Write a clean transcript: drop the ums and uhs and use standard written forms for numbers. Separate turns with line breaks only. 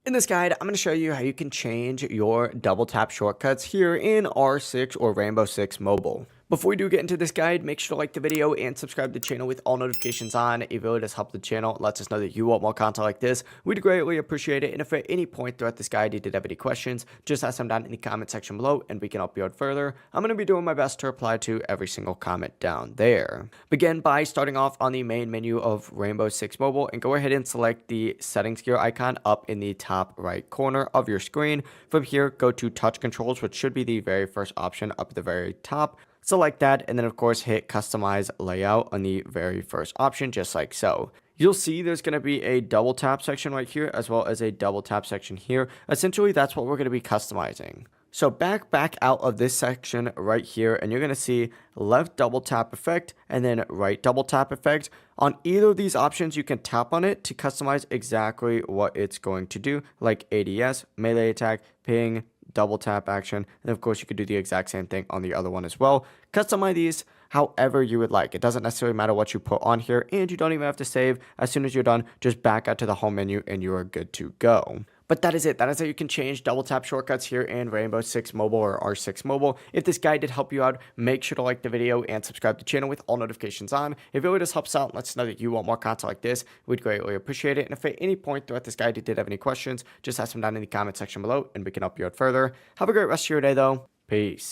In this guide, I'm going to show you how you can change your double tap shortcuts here in R6 or Rainbow Six Mobile. Before we do get into this guide, make sure to like the video and subscribe to the channel with all notifications on. It really does help the channel. It lets us know that you want more content like this. We'd greatly appreciate it. And if at any point throughout this guide you did have any questions, just ask them down in the comment section below and we can help you out further. I'm going to be doing my best to reply to every single comment down there. Begin by starting off on the main menu of Rainbow Six Mobile and go ahead and select the settings gear icon up in the top right corner of your screen. From here, go to touch controls, which should be the very first option up at the very top. Select that, and then of course hit customize layout on the very first option, just like so. You'll see there's going to be a double tap section right here, as well as a double tap section here. Essentially, that's what we're going to be customizing. So back out of this section right here, and you're going to see left double tap effect and then right double tap effect. On either of these options, you can tap on it to customize exactly what it's going to do, like ADS, melee attack, ping, double tap action, and of course you could do the exact same thing on the other one as well. Customize these however you would like. It doesn't necessarily matter what you put on here, and you don't even have to save. As soon as you're done, just back out to the home menu and you are good to go. But that is it. That is how you can change double tap shortcuts here in Rainbow Six Mobile or R6 Mobile. If this guide did help you out, make sure to like the video and subscribe to the channel with all notifications on. It really does help us out and lets us know that you want more content like this. We'd greatly appreciate it. And if at any point throughout this guide you did have any questions, just ask them down in the comment section below and we can help you out further. Have a great rest of your day though. Peace.